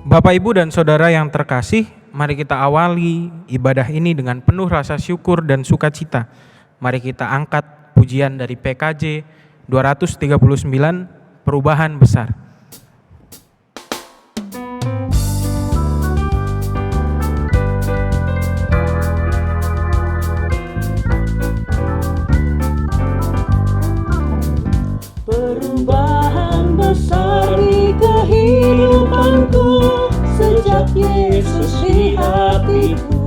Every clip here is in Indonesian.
Bapak, Ibu, dan Saudara yang terkasih, mari kita awali ibadah ini dengan penuh rasa syukur dan sukacita. Mari kita angkat pujian dari PKJ 239, Perubahan Besar. Perubahan besar di kehidupanku sejak Yesus di hatiku.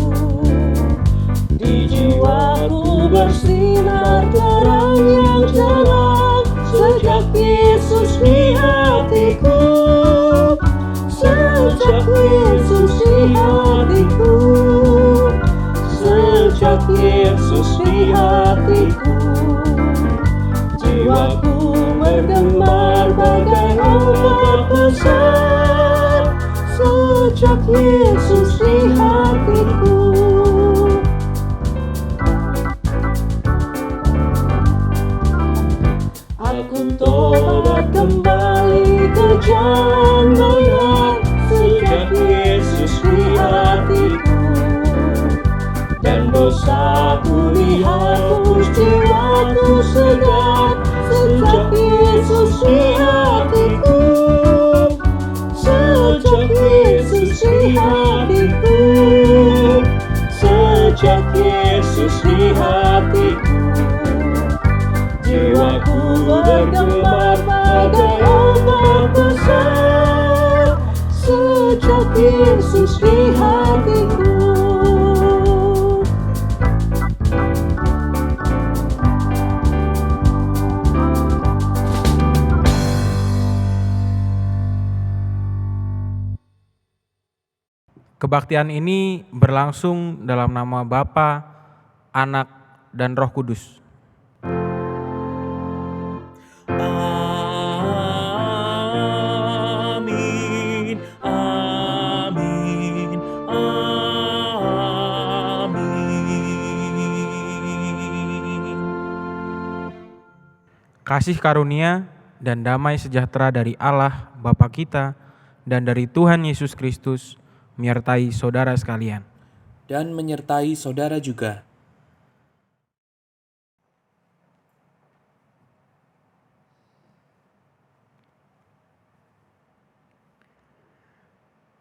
Di jiwaku bersinar terang yang cerah sejak Yesus di hatiku. Sejak Yesus di hatiku. Sejak Yesus di hatiku. Jiwaku bergemar bagai ombak besar sejak Yesus di hatiku. Aku tobat kembali ke jalan benar sejak Yesus di hatiku. Dan dosaku dihapus, jiwaku segar sejak Yesus di hatiku. Sejak Yesus di hatiku. Sejak Yesus di hatiku. Jiwaku bergemar bagai ombak besar sejak Yesus di hatiku. Kebaktian ini berlangsung dalam nama Bapa, Anak, dan Roh Kudus. Amin, amin, amin. Kasih karunia dan damai sejahtera dari Allah Bapa kita dan dari Tuhan Yesus Kristus menyertai saudara sekalian. Dan menyertai saudara juga.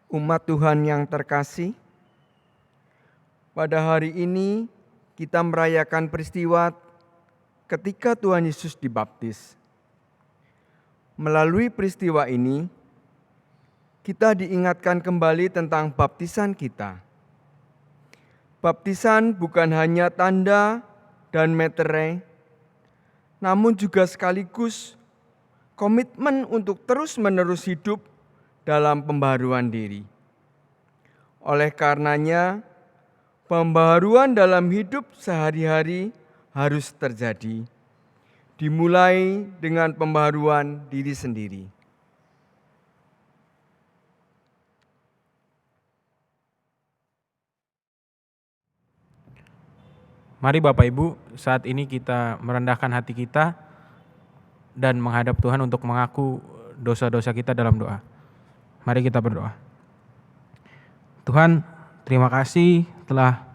Umat Tuhan yang terkasih, pada hari ini kita merayakan peristiwa ketika Tuhan Yesus dibaptis. Melalui peristiwa ini, kita diingatkan kembali tentang baptisan kita. Baptisan bukan hanya tanda dan meterai, namun juga sekaligus komitmen untuk terus-menerus hidup dalam pembaharuan diri. Oleh karenanya, pembaharuan dalam hidup sehari-hari harus terjadi, dimulai dengan pembaharuan diri sendiri. Mari Bapak Ibu, saat ini kita merendahkan hati kita dan menghadap Tuhan untuk mengaku dosa-dosa kita dalam doa. Mari kita berdoa. Tuhan, terima kasih telah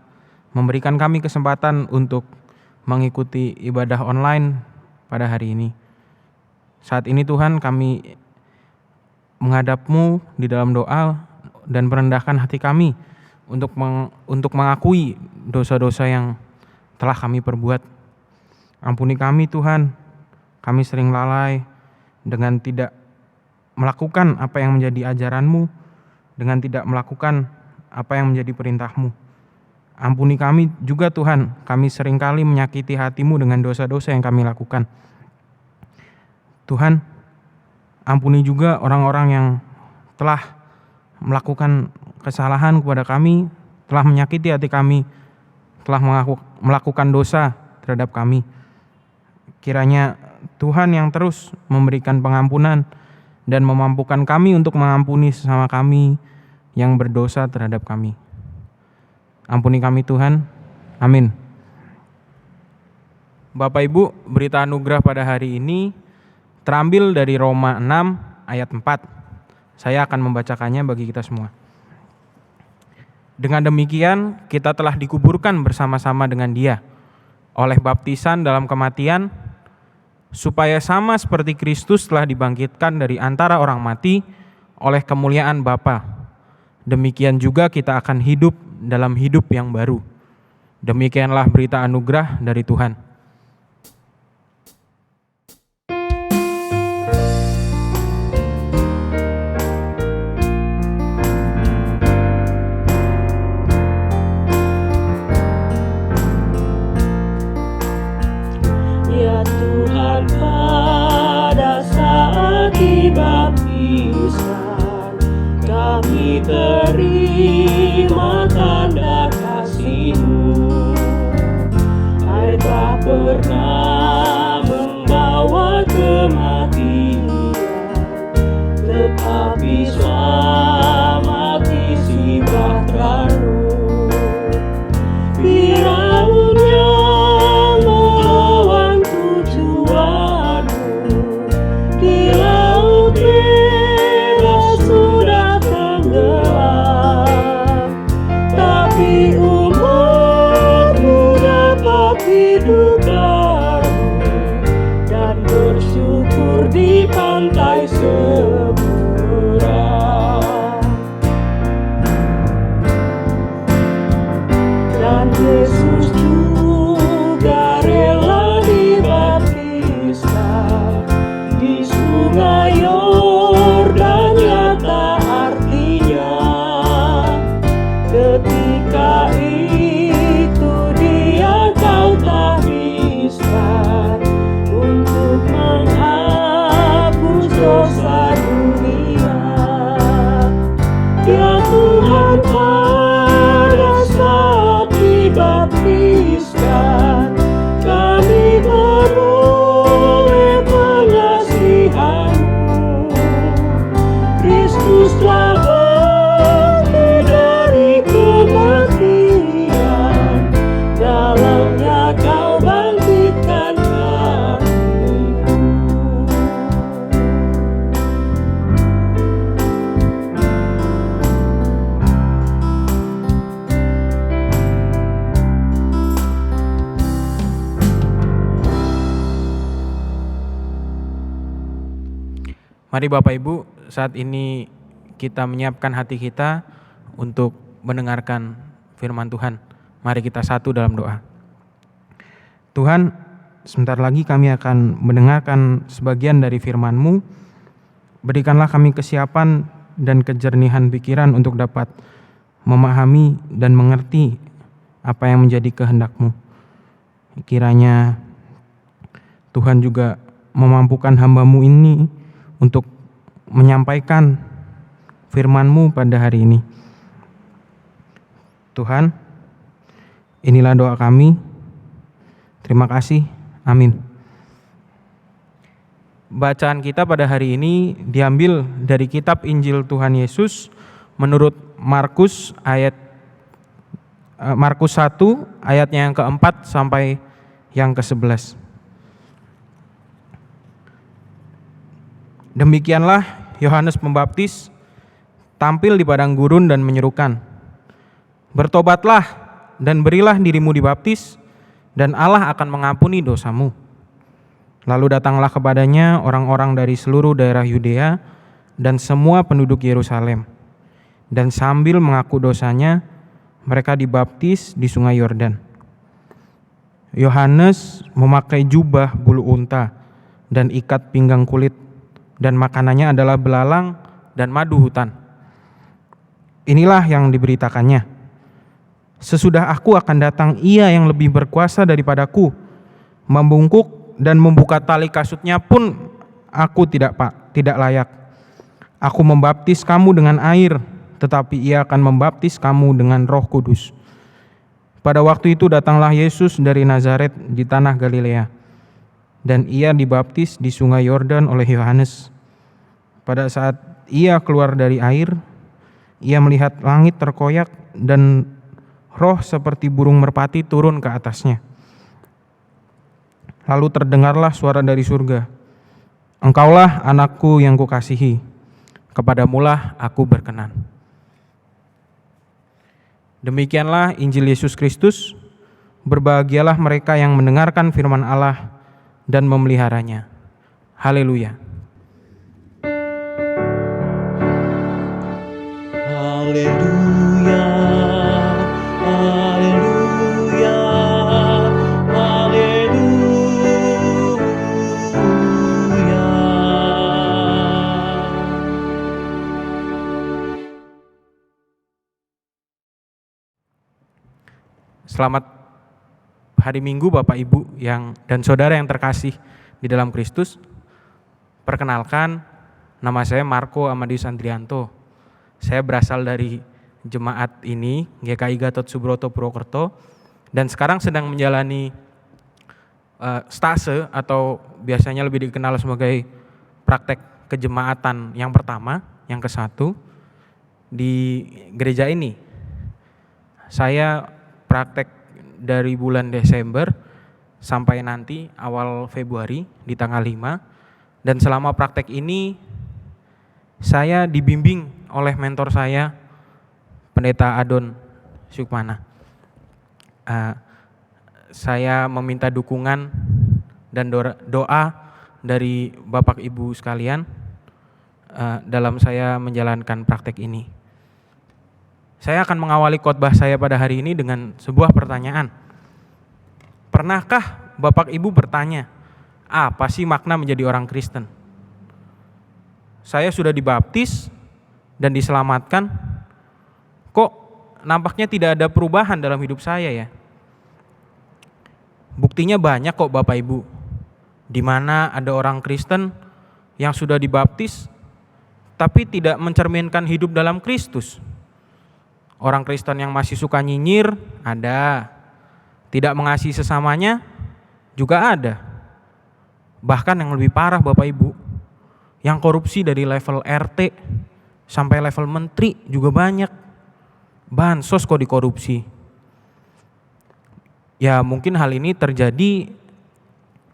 memberikan kami kesempatan untuk mengikuti ibadah online pada hari ini. Saat ini Tuhan, kami menghadap-Mu di dalam doa dan merendahkan hati kami untuk mengakui dosa-dosa yang telah kami perbuat. Ampuni kami Tuhan, kami sering lalai dengan tidak melakukan apa yang menjadi ajaran-Mu, dengan tidak melakukan apa yang menjadi perintah-Mu. Ampuni kami juga Tuhan, kami seringkali menyakiti hati-Mu dengan dosa-dosa yang kami lakukan. Tuhan, ampuni juga orang-orang yang telah melakukan kesalahan kepada kami, telah menyakiti hati kami, telah melakukan dosa terhadap kami. Kiranya Tuhan yang terus memberikan pengampunan dan memampukan kami untuk mengampuni sesama kami yang berdosa terhadap kami. Ampuni kami Tuhan. Amin. Bapak Ibu, berita anugerah pada hari ini terambil dari Roma 6 ayat 4. Saya akan membacakannya bagi kita semua. Dengan demikian, kita telah dikuburkan bersama-sama dengan Dia oleh baptisan dalam kematian, supaya sama seperti Kristus telah dibangkitkan dari antara orang mati oleh kemuliaan Bapa. Demikian juga kita akan hidup dalam hidup yang baru. Demikianlah berita anugerah dari Tuhan. Ya Tuhan, pada saat dibaptiskan, kami terima tanda kasih-Mu. Air tak pernah membawa kematian, tetapi selamat isi bahtera-Mu. Fir'aunnya melawan tujuan-Mu, di laut merah sudah tenggelam, tapi umat-Mu dapat hidup baru dan bersyukur di pantai seberang. Dan Yesus juga rela dibaptiskan di sungai Yordan. Nyata artinya, ketika itu Dia Kau tahbiskan untuk menghapus dosa dunia. Ya Tuhan, pada saat dibaptiskan, kami beroleh pengasihan-Mu. Kristus telah bangkit dari kematian, dalamnya Kau bangkitkan kami. Mari Bapak Ibu, saat ini kita menyiapkan hati kita untuk mendengarkan firman Tuhan. Mari kita satu dalam doa. Tuhan, sebentar lagi kami akan mendengarkan sebagian dari firman-Mu. Berikanlah kami kesiapan dan kejernihan pikiran untuk dapat memahami dan mengerti apa yang menjadi kehendak-Mu. Kiranya Tuhan juga memampukan hamba-Mu ini untuk menyampaikan firman-Mu pada hari ini. Tuhan, inilah doa kami. Terima kasih. Amin. Bacaan kita pada hari ini diambil dari kitab Injil Tuhan Yesus menurut Markus 1 ayatnya yang ke-4 sampai yang ke-11. Demikianlah Yohanes Pembaptis tampil di padang gurun dan menyerukan, "Bertobatlah dan berilah dirimu dibaptis, dan Allah akan mengampuni dosamu." Lalu datanglah kepadanya orang-orang dari seluruh daerah Yudea dan semua penduduk Yerusalem. Dan sambil mengaku dosanya, mereka dibaptis di sungai Yordan. Yohanes memakai jubah bulu unta dan ikat pinggang kulit, dan makanannya adalah belalang dan madu hutan. Inilah yang diberitakannya, "Sesudah aku akan datang Ia yang lebih berkuasa daripadaku, membungkuk dan membuka tali kasutnya pun aku tidak layak. Aku membaptis kamu dengan air, tetapi Ia akan membaptis kamu dengan Roh Kudus." Pada waktu itu datanglah Yesus dari Nazaret di tanah Galilea, dan Ia dibaptis di sungai Yordan oleh Yohanes. Pada saat Ia keluar dari air, Ia melihat langit terkoyak dan Roh seperti burung merpati turun ke atasnya. Lalu terdengarlah suara dari surga, "Engkaulah anakku yang kukasihi, kepadamulah aku berkenan. Demikianlah Injil Yesus Kristus. Berbahagialah mereka yang mendengarkan firman Allah dan memeliharanya. Haleluya. Haleluya, haleluya, haleluya. Selamat hari Minggu Bapak Ibu dan saudara yang terkasih di dalam Kristus. Perkenalkan, nama saya Marco Amadius Andrianto. Saya berasal dari jemaat ini, GKI Gatot Subroto Purwokerto, dan sekarang sedang menjalani stase atau biasanya lebih dikenal sebagai praktek kejemaatan yang pertama, yang ke-1 di gereja ini. Saya praktek dari bulan Desember sampai nanti awal Februari di tanggal 5, dan selama praktek ini saya dibimbing oleh mentor saya, Pendeta Adon Sukmana. Saya meminta dukungan dan doa dari Bapak Ibu sekalian dalam saya menjalankan praktek ini. Saya akan mengawali khotbah saya pada hari ini dengan sebuah pertanyaan. Pernahkah Bapak Ibu bertanya, apa sih makna menjadi orang Kristen? Saya sudah dibaptis dan diselamatkan, kok nampaknya tidak ada perubahan dalam hidup saya ya? Buktinya banyak kok Bapak Ibu, di mana ada orang Kristen yang sudah dibaptis tapi tidak mencerminkan hidup dalam Kristus. Orang Kristen yang masih suka nyinyir ada, tidak mengasihi sesamanya juga ada. Bahkan yang lebih parah Bapak Ibu, yang korupsi dari level RT sampai level menteri juga banyak. Bansos kok dikorupsi. Ya mungkin hal ini terjadi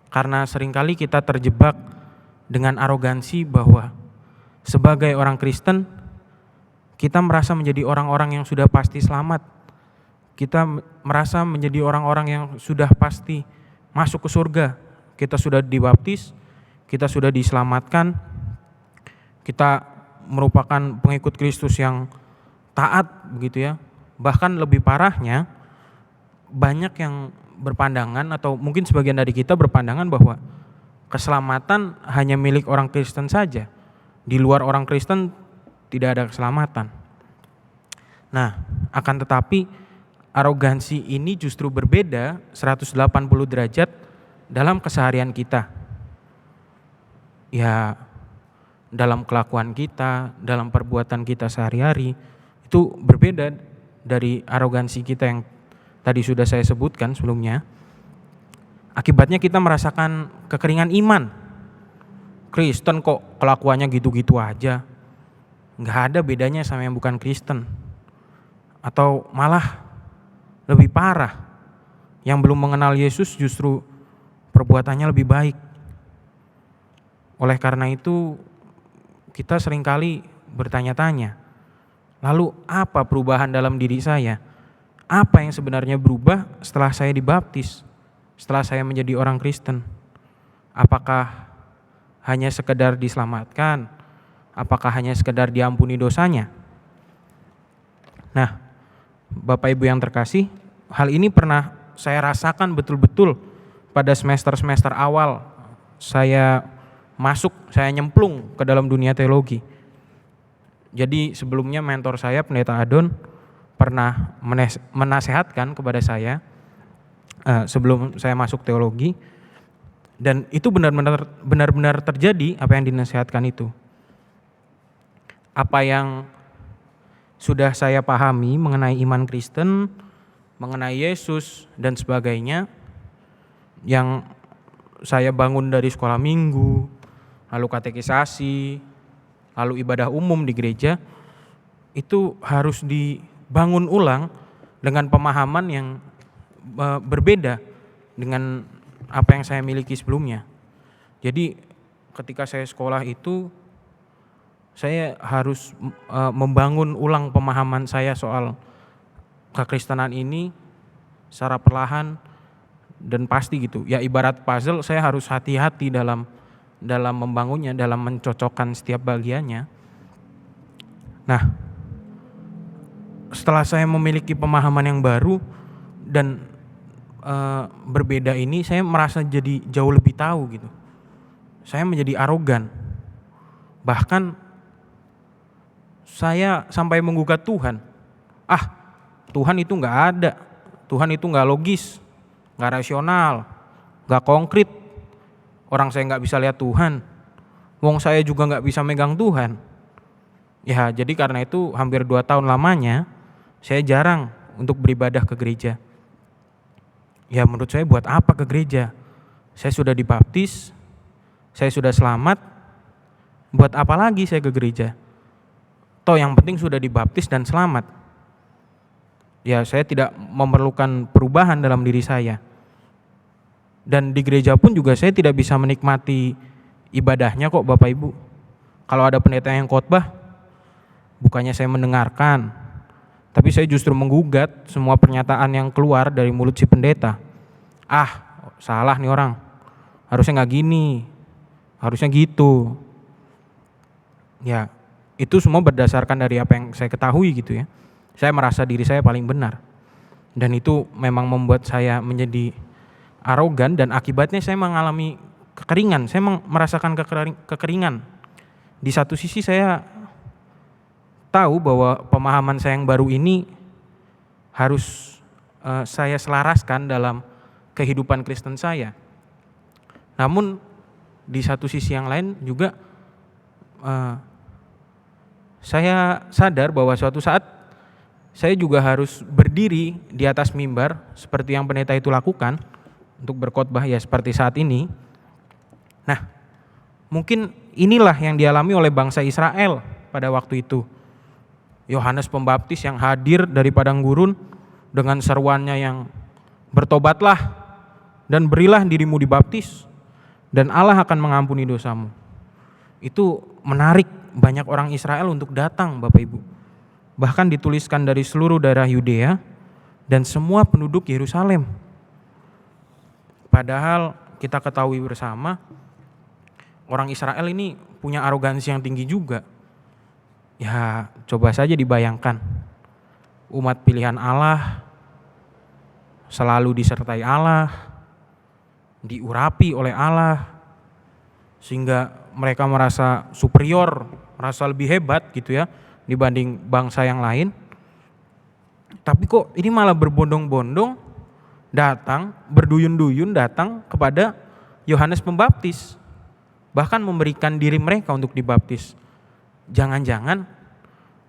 karena seringkali kita terjebak dengan arogansi bahwa sebagai orang Kristen kita merasa menjadi orang-orang yang sudah pasti selamat. Kita merasa menjadi orang-orang yang sudah pasti masuk ke surga. Kita sudah dibaptis, kita sudah diselamatkan, kita merupakan pengikut Kristus yang taat begitu ya. Bahkan lebih parahnya, banyak yang berpandangan atau mungkin sebagian dari kita berpandangan bahwa keselamatan hanya milik orang Kristen saja. Di luar orang Kristen tidak ada keselamatan. Nah, akan tetapi arogansi ini justru berbeda 180 derajat dalam keseharian kita. Ya, dalam kelakuan kita, dalam perbuatan kita sehari-hari, itu berbeda dari arogansi kita yang tadi sudah saya sebutkan sebelumnya. Akibatnya kita merasakan kekeringan iman. Kristen kok kelakuannya gitu-gitu aja. Nggak ada bedanya sama yang bukan Kristen. Atau malah lebih parah, yang belum mengenal Yesus justru perbuatannya lebih baik. Oleh karena itu kita seringkali bertanya-tanya, lalu apa perubahan dalam diri saya? Apa yang sebenarnya berubah setelah saya dibaptis, setelah saya menjadi orang Kristen? Apakah hanya sekedar diselamatkan? Apakah hanya sekedar diampuni dosanya? Nah, Bapak Ibu yang terkasih, hal ini pernah saya rasakan betul-betul pada semester-semester awal saya nyemplung ke dalam dunia teologi. Jadi sebelumnya mentor saya, Pendeta Adon, pernah menasehatkan kepada saya sebelum saya masuk teologi, dan itu benar-benar terjadi apa yang dinasihatkan itu. Apa yang sudah saya pahami mengenai iman Kristen, mengenai Yesus dan sebagainya, yang saya bangun dari sekolah minggu, lalu katekisasi, lalu ibadah umum di gereja, itu harus dibangun ulang dengan pemahaman yang berbeda dengan apa yang saya miliki sebelumnya. Jadi ketika saya sekolah itu saya harus membangun ulang pemahaman saya soal kekristenan ini secara perlahan dan pasti gitu. Ya ibarat puzzle, saya harus hati-hati dalam membangunnya, dalam mencocokkan setiap bagiannya. Nah, setelah saya memiliki pemahaman yang baru dan berbeda ini, saya merasa jadi jauh lebih tahu gitu. Saya menjadi arogan. Bahkan saya sampai menggugat Tuhan. Tuhan itu nggak ada. Tuhan itu nggak logis, nggak rasional, nggak konkret. Orang saya nggak bisa lihat Tuhan. Wong saya juga nggak bisa megang Tuhan. Ya jadi karena itu hampir 2 tahun lamanya saya jarang untuk beribadah ke gereja. Ya menurut saya buat apa ke gereja? Saya sudah dibaptis, saya sudah selamat, buat apa lagi saya ke gereja? Toh yang penting sudah dibaptis dan selamat. Ya saya tidak memerlukan perubahan dalam diri saya. Dan di gereja pun juga saya tidak bisa menikmati ibadahnya kok Bapak Ibu. Kalau ada pendeta yang khotbah, bukannya saya mendengarkan, tapi saya justru menggugat semua pernyataan yang keluar dari mulut si pendeta. Salah nih orang, harusnya gak gini, harusnya gitu. Ya itu semua berdasarkan dari apa yang saya ketahui gitu ya. Saya merasa diri saya paling benar. Dan itu memang membuat saya menjadi arogan dan akibatnya saya mengalami kekeringan. Saya merasakan kekeringan. Di satu sisi saya tahu bahwa pemahaman saya yang baru ini harus saya selaraskan dalam kehidupan Kristen saya. Namun di satu sisi yang lain juga saya sadar bahwa suatu saat saya juga harus berdiri di atas mimbar seperti yang pendeta itu lakukan untuk berkhotbah ya seperti saat ini. Nah, mungkin inilah yang dialami oleh bangsa Israel pada waktu itu. Yohanes Pembaptis yang hadir dari padang gurun dengan seruannya yang bertobatlah dan berilah dirimu dibaptis dan Allah akan mengampuni dosamu. Itu menarik banyak orang Israel untuk datang Bapak Ibu. Bahkan dituliskan dari seluruh daerah Yudea dan semua penduduk Yerusalem. Padahal kita ketahui bersama orang Israel ini punya arogansi yang tinggi juga. Ya coba saja dibayangkan, umat pilihan Allah selalu disertai Allah, diurapi oleh Allah, sehingga mereka merasa superior, merasa lebih hebat gitu ya dibanding bangsa yang lain. Tapi kok ini malah berbondong-bondong datang, berduyun-duyun datang kepada Yohanes Pembaptis, bahkan memberikan diri mereka untuk dibaptis. Jangan-jangan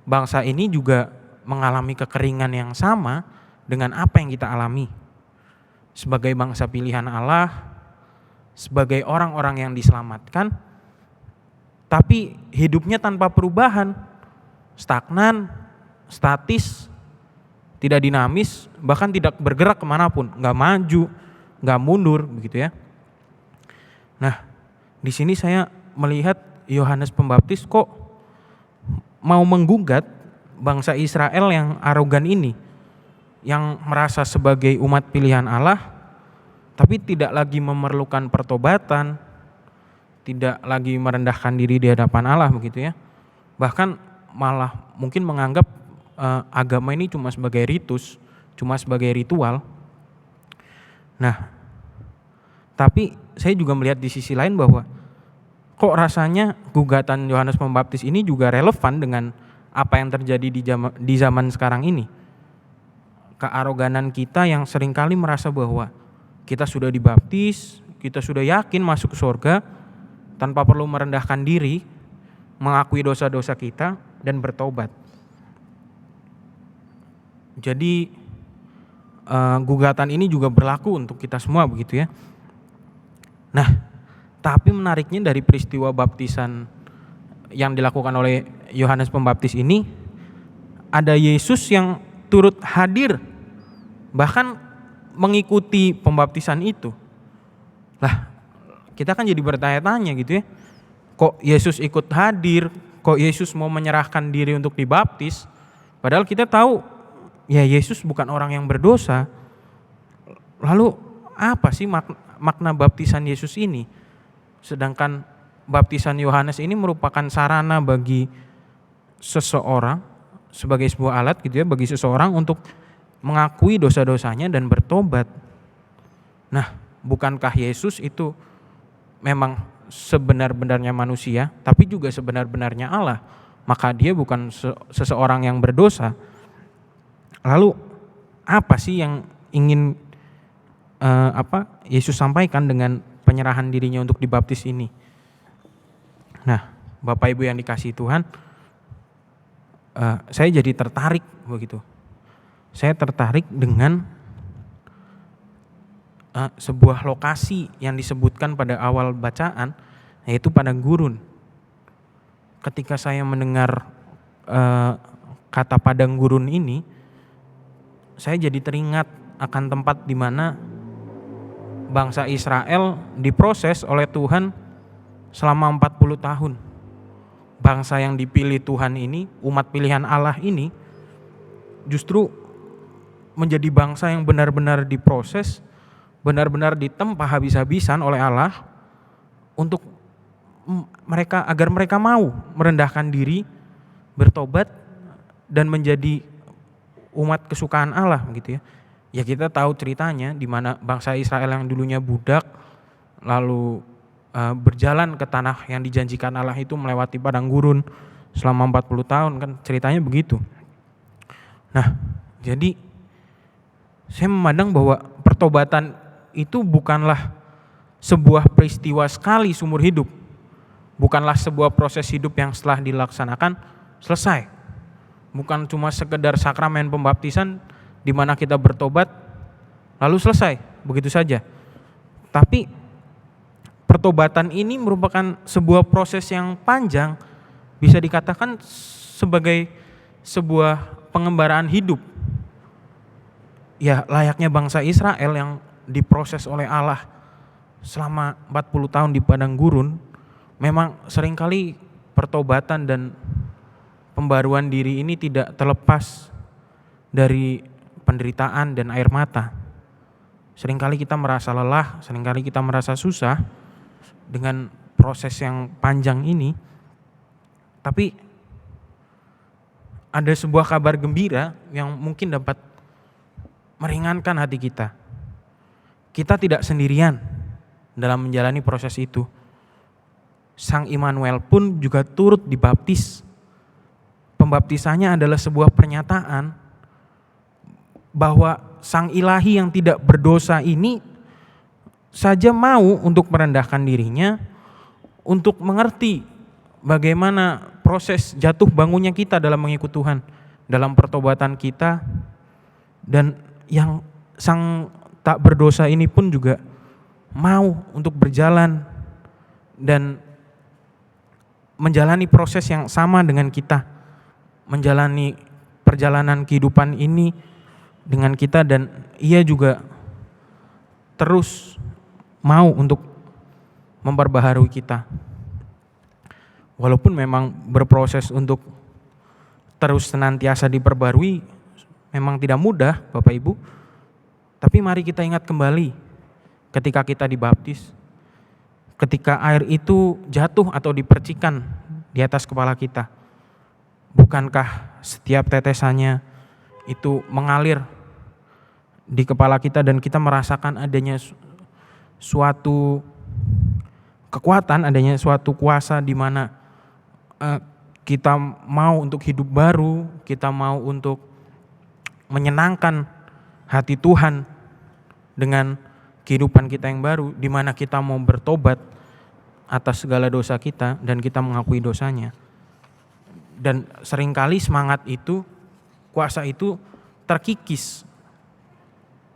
bangsa ini juga mengalami kekeringan yang sama dengan apa yang kita alami. Sebagai bangsa pilihan Allah, sebagai orang-orang yang diselamatkan, tapi hidupnya tanpa perubahan, stagnan, statis, tidak dinamis, bahkan tidak bergerak kemanapun, nggak maju, nggak mundur, begitu ya. Nah, di sini saya melihat Yohanes Pembaptis kok mau menggugat bangsa Israel yang arogan ini, yang merasa sebagai umat pilihan Allah, tapi tidak lagi memerlukan pertobatan, tidak lagi merendahkan diri di hadapan Allah begitu ya. Bahkan malah mungkin menganggap agama ini cuma sebagai ritus, cuma sebagai ritual. Nah, tapi saya juga melihat di sisi lain bahwa kok rasanya gugatan Yohanes Pembaptis ini juga relevan dengan apa yang terjadi di zaman sekarang ini. Kearoganan kita yang seringkali merasa bahwa kita sudah dibaptis, kita sudah yakin masuk ke surga tanpa perlu merendahkan diri, mengakui dosa-dosa kita dan bertobat. Jadi gugatan ini juga berlaku untuk kita semua begitu ya. Nah, tapi menariknya dari peristiwa baptisan yang dilakukan oleh Yohanes Pembaptis ini, ada Yesus yang turut hadir, bahkan mengikuti pembaptisan itu. Lah, kita kan jadi bertanya-tanya gitu ya. Kok Yesus ikut hadir, kok Yesus mau menyerahkan diri untuk dibaptis, padahal kita tahu ya Yesus bukan orang yang berdosa. Lalu apa sih makna baptisan Yesus ini? Sedangkan baptisan Yohanes ini merupakan sarana bagi seseorang, sebagai sebuah alat gitu ya, bagi seseorang untuk mengakui dosa-dosanya dan bertobat. Nah, bukankah Yesus itu memang sebenar-benarnya manusia, tapi juga sebenar-benarnya Allah? Maka dia bukan seseorang yang berdosa. Lalu apa sih yang ingin Yesus sampaikan dengan penyerahan dirinya untuk dibaptis ini? Nah, Bapak Ibu yang dikasihi Tuhan, saya jadi tertarik begitu. Saya tertarik dengan sebuah lokasi yang disebutkan pada awal bacaan, yaitu padang gurun. Ketika saya mendengar kata padang gurun ini, saya jadi teringat akan tempat di mana bangsa Israel diproses oleh Tuhan selama 40 tahun. Bangsa yang dipilih Tuhan ini, umat pilihan Allah ini, justru menjadi bangsa yang benar-benar diproses, benar-benar ditempa habis-habisan oleh Allah untuk mereka, agar mereka mau merendahkan diri, bertobat, dan menjadi umat kesukaan Allah gitu ya. Ya kita tahu ceritanya di mana bangsa Israel yang dulunya budak lalu berjalan ke tanah yang dijanjikan Allah itu melewati padang gurun selama 40 tahun, kan ceritanya begitu. Nah, jadi saya memandang bahwa pertobatan itu bukanlah sebuah peristiwa sekali seumur hidup. Bukanlah sebuah proses hidup yang setelah dilaksanakan selesai. Bukan cuma sekedar sakramen pembaptisan di mana kita bertobat lalu selesai, begitu saja. Tapi pertobatan ini merupakan sebuah proses yang panjang, bisa dikatakan sebagai sebuah pengembaraan hidup. Ya, layaknya bangsa Israel yang diproses oleh Allah selama 40 tahun di padang gurun, memang seringkali pertobatan dan pembaruan diri ini tidak terlepas dari penderitaan dan air mata. Seringkali kita merasa lelah, seringkali kita merasa susah dengan proses yang panjang ini. Tapi ada sebuah kabar gembira yang mungkin dapat meringankan hati kita. Kita tidak sendirian dalam menjalani proses itu. Sang Immanuel pun juga turut dibaptis. Pembaptisannya adalah sebuah pernyataan bahwa Sang Ilahi yang tidak berdosa ini saja mau untuk merendahkan dirinya, untuk mengerti bagaimana proses jatuh bangunnya kita dalam mengikut Tuhan, dalam pertobatan kita. Dan yang Sang tak berdosa ini pun juga mau untuk berjalan dan menjalani proses yang sama dengan kita, menjalani perjalanan kehidupan ini dengan kita, dan ia juga terus mau untuk memperbaharui kita. Walaupun memang berproses untuk terus senantiasa diperbarui memang tidak mudah, Bapak Ibu. Tapi mari kita ingat kembali ketika kita dibaptis, ketika air itu jatuh atau dipercikan di atas kepala kita. Bukankah setiap tetesannya itu mengalir di kepala kita dan kita merasakan adanya suatu kekuatan, adanya suatu kuasa di mana kita mau untuk hidup baru, kita mau untuk menyenangkan hati Tuhan dengan kehidupan kita yang baru, di mana kita mau bertobat atas segala dosa kita dan kita mengakui dosanya. Dan seringkali semangat itu, kuasa itu terkikis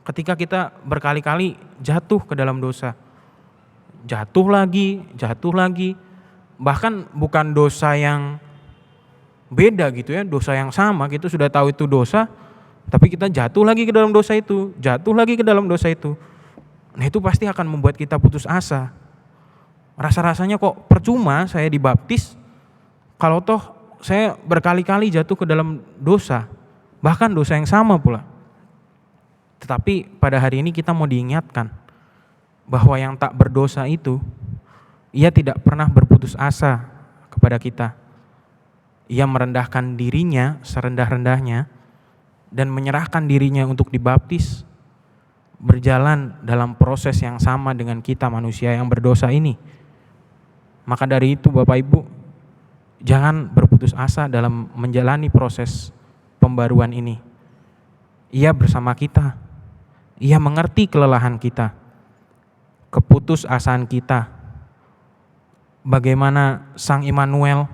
ketika kita berkali-kali jatuh ke dalam dosa. Jatuh lagi, bahkan bukan dosa yang beda gitu ya, dosa yang sama, kita sudah tahu itu dosa, tapi kita jatuh lagi ke dalam dosa itu, Nah itu pasti akan membuat kita putus asa. Rasa-rasanya kok percuma saya dibaptis, Kalau toh saya berkali-kali jatuh ke dalam dosa, bahkan dosa yang sama pula. Tetapi pada hari ini kita mau diingatkan bahwa yang tak berdosa itu, ia tidak pernah berputus asa kepada kita. Ia merendahkan dirinya serendah-rendahnya dan menyerahkan dirinya untuk dibaptis, berjalan dalam proses yang sama dengan kita manusia yang berdosa ini. Maka dari itu Bapak Ibu, jangan berputus asa dalam menjalani proses pembaruan ini. Ia bersama kita, ia mengerti kelelahan kita, keputusasaan kita, bagaimana Sang Immanuel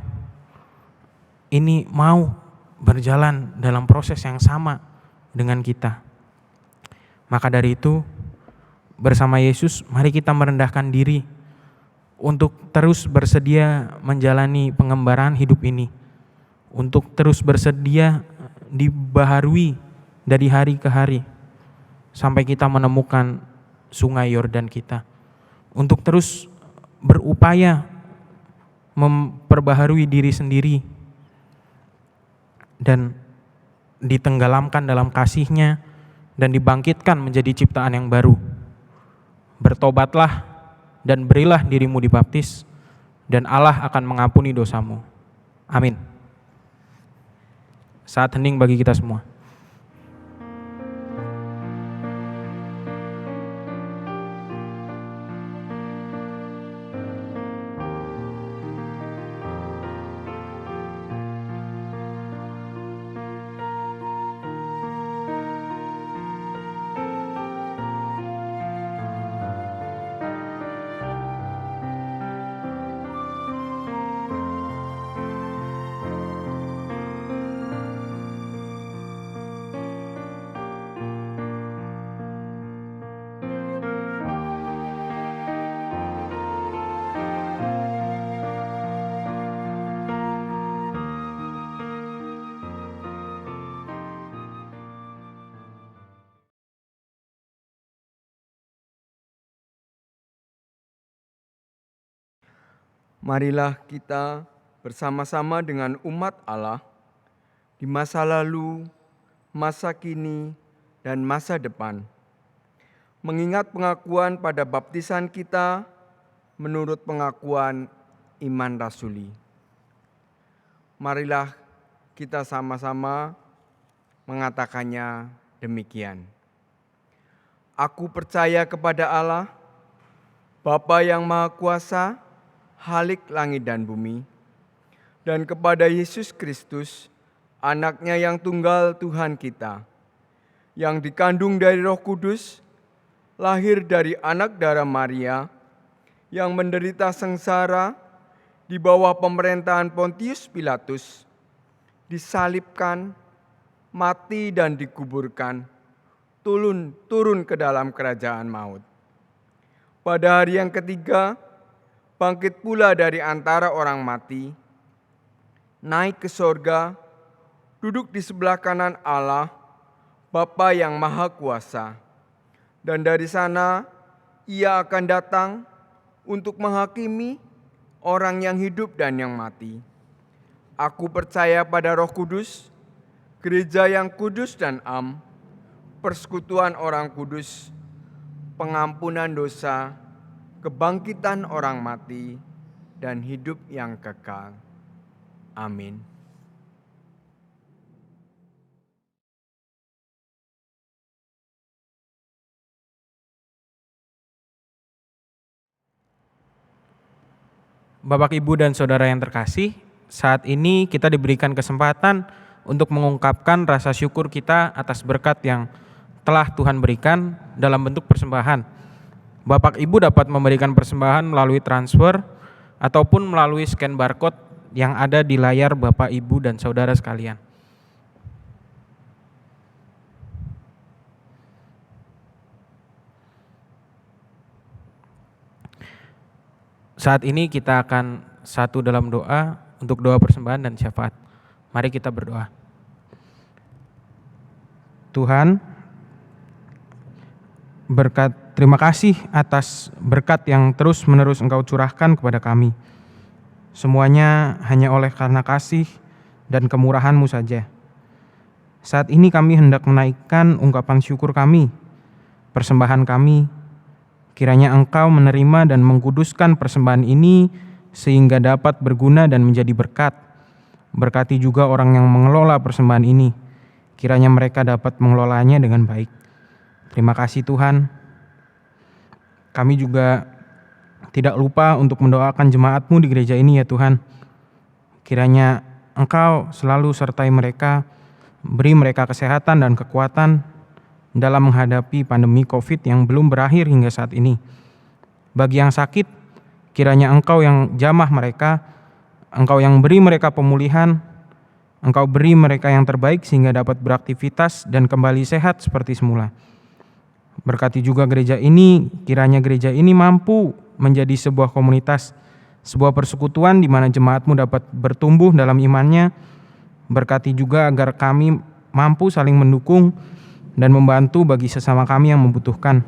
ini mau berjalan dalam proses yang sama dengan kita. Maka dari itu, bersama Yesus mari kita merendahkan diri untuk terus bersedia menjalani pengembaraan hidup ini, untuk terus bersedia dibaharui dari hari ke hari sampai kita menemukan sungai Yordan kita, untuk terus berupaya memperbaharui diri sendiri dan ditenggelamkan dalam kasih-Nya dan dibangkitkan menjadi ciptaan yang baru. Bertobatlah dan berilah dirimu dibaptis, dan Allah akan mengampuni dosamu. Amin. Saat hening bagi kita semua. Marilah kita bersama-sama dengan umat Allah di masa lalu, masa kini, dan masa depan, mengingat pengakuan pada baptisan kita menurut pengakuan iman rasuli. Marilah kita sama-sama mengatakannya demikian. Aku percaya kepada Allah, Bapa yang Maha Kuasa, Halik langit dan bumi, dan kepada Yesus Kristus, Anak-Nya yang tunggal Tuhan kita, yang dikandung dari Roh Kudus, lahir dari anak darah Maria, yang menderita sengsara di bawah pemerintahan Pontius Pilatus, disalibkan, mati dan dikuburkan, turun ke dalam kerajaan maut. Pada hari yang ketiga, bangkit pula dari antara orang mati, naik ke sorga, duduk di sebelah kanan Allah, Bapa yang Maha Kuasa. Dan dari sana Ia akan datang untuk menghakimi orang yang hidup dan yang mati. Aku percaya pada Roh Kudus, gereja yang kudus dan am, persekutuan orang kudus, pengampunan dosa, kebangkitan orang mati, dan hidup yang kekal. Amin. Bapak, Ibu, dan Saudara yang terkasih, saat ini kita diberikan kesempatan untuk mengungkapkan rasa syukur kita atas berkat yang telah Tuhan berikan dalam bentuk persembahan. Bapak Ibu dapat memberikan persembahan melalui transfer ataupun melalui scan barcode yang ada di layar Bapak Ibu dan Saudara sekalian. Saat ini kita akan satu dalam doa untuk doa persembahan dan syafaat. Mari kita berdoa. Tuhan, terima kasih atas berkat yang terus-menerus Engkau curahkan kepada kami. Semuanya hanya oleh karena kasih dan kemurahan-Mu saja. Saat ini kami hendak menaikkan ungkapan syukur kami, persembahan kami. Kiranya Engkau menerima dan mengkuduskan persembahan ini sehingga dapat berguna dan menjadi berkat. Berkati juga orang yang mengelola persembahan ini. Kiranya mereka dapat mengelolanya dengan baik. Terima kasih Tuhan. Kami juga tidak lupa untuk mendoakan jemaat-Mu di gereja ini ya Tuhan. Kiranya Engkau selalu sertai mereka, beri mereka kesehatan dan kekuatan dalam menghadapi pandemi COVID yang belum berakhir hingga saat ini. Bagi yang sakit, kiranya Engkau yang jamah mereka, Engkau yang beri mereka pemulihan, Engkau beri mereka yang terbaik sehingga dapat beraktivitas dan kembali sehat seperti semula. Berkati juga gereja ini, kiranya gereja ini mampu menjadi sebuah komunitas, sebuah persekutuan di mana jemaat-Mu dapat bertumbuh dalam imannya. Berkati juga agar kami mampu saling mendukung dan membantu bagi sesama kami yang membutuhkan.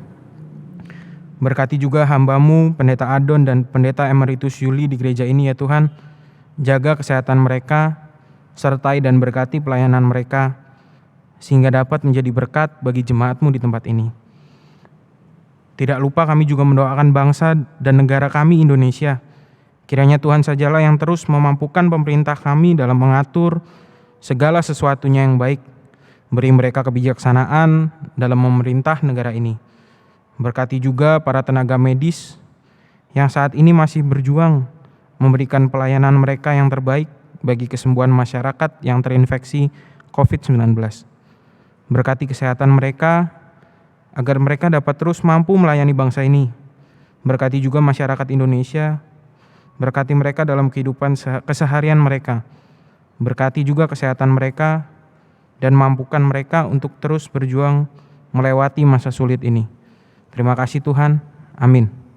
Berkati juga hamba-Mu, Pendeta Adon dan Pendeta Emeritus Yuli di gereja ini ya Tuhan. Jaga kesehatan mereka, sertai dan berkati pelayanan mereka, sehingga dapat menjadi berkat bagi jemaat-Mu di tempat ini. Tidak lupa kami juga mendoakan bangsa dan negara kami Indonesia. Kiranya Tuhan sajalah yang terus memampukan pemerintah kami dalam mengatur segala sesuatunya yang baik. Beri mereka kebijaksanaan dalam memerintah negara ini. Berkati juga para tenaga medis yang saat ini masih berjuang memberikan pelayanan mereka yang terbaik bagi kesembuhan masyarakat yang terinfeksi COVID-19. Berkati kesehatan mereka agar mereka dapat terus mampu melayani bangsa ini. Berkati juga masyarakat Indonesia, berkati mereka dalam kehidupan keseharian mereka. Berkati juga kesehatan mereka dan mampukan mereka untuk terus berjuang melewati masa sulit ini. Terima kasih Tuhan. Amin.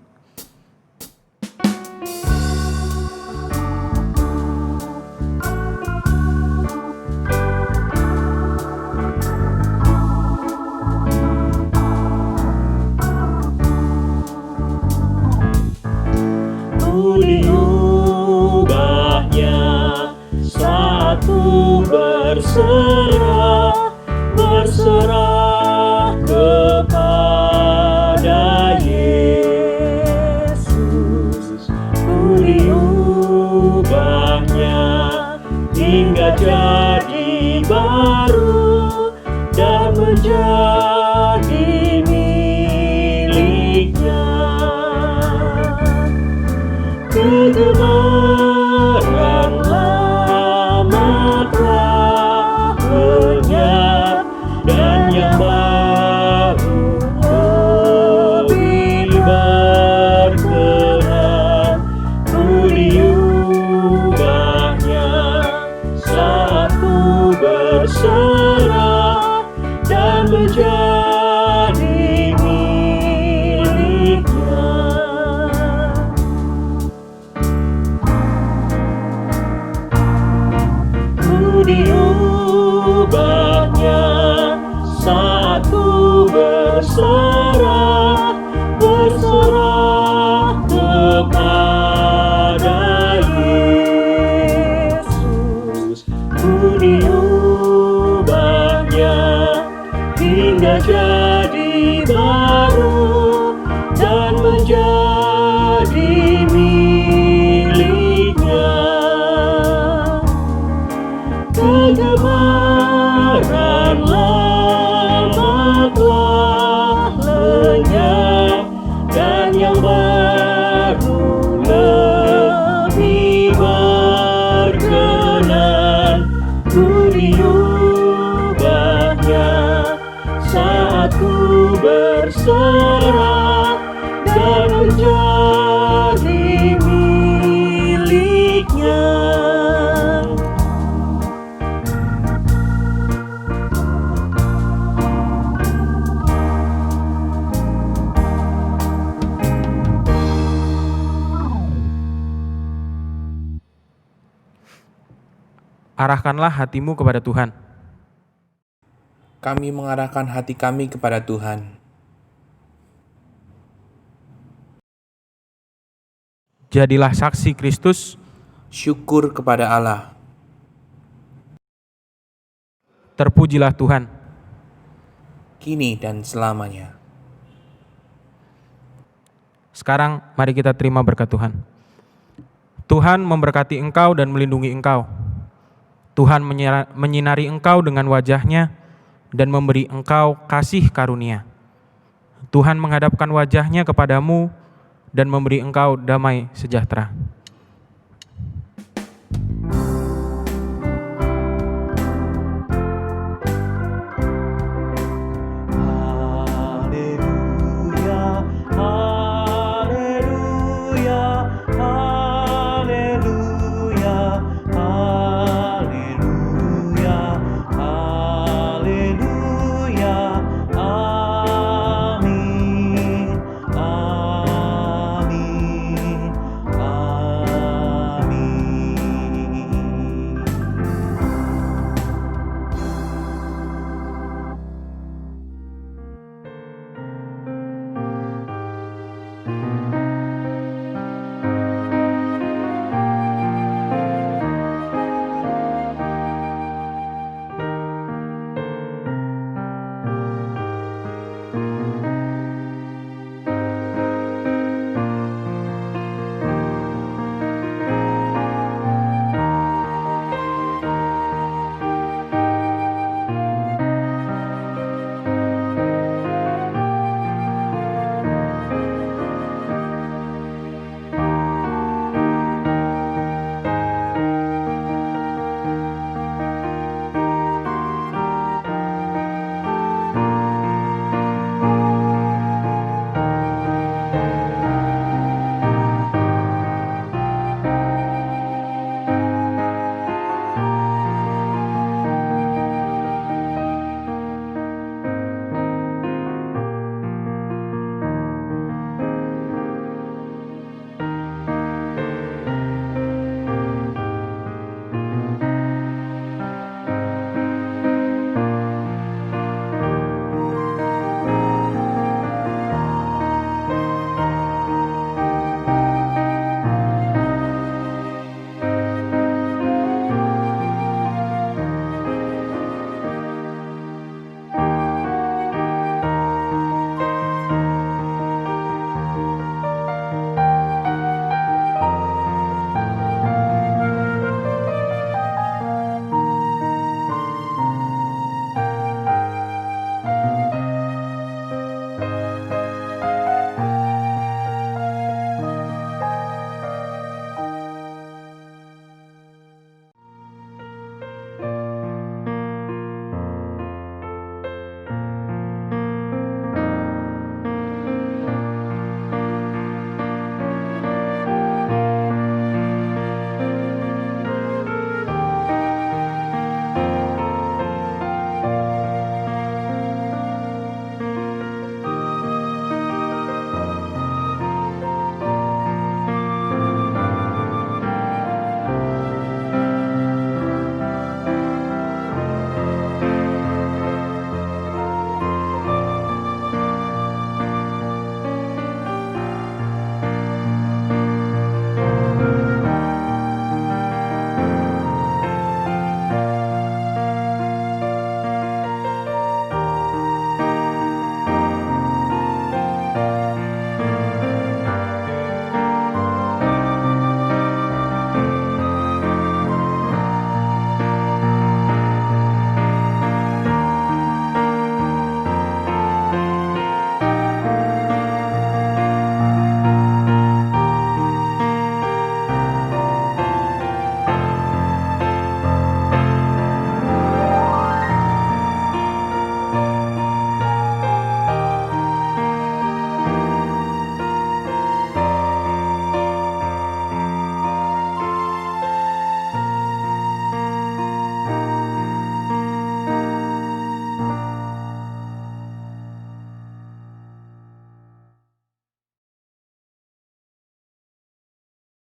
Diubahnya saat ku berserah kepada Yesus. Ku diubahnya hingga jadi baru dan menjadi miliknya. Kegemaran lama telah lenyap dan yang baru lebih berkenan. Ku diubahnya saat ku berserah dan menjadi miliknya. Diubahnya saat ku berserah kepada Yesus. Ku diubahnya hingga jadi baru dan menjadi miliknya. Kegemaran lama telah lenyap dan yang baru lebih berkenan. Ku diubahnya saat ku berserah dan menjadi miliknya. Arahkanlah hatimu kepada Tuhan. Kami mengarahkan hati kami kepada Tuhan. Jadilah saksi Kristus Syukur kepada Allah. Terpujilah Tuhan. Kini dan selamanya. Sekarang mari kita terima berkat Tuhan. Tuhan memberkati engkau dan melindungi engkau. Tuhan menyinari engkau dengan wajah-Nya dan memberi engkau kasih karunia. Tuhan menghadapkan wajah-Nya kepadamu dan memberi engkau damai sejahtera.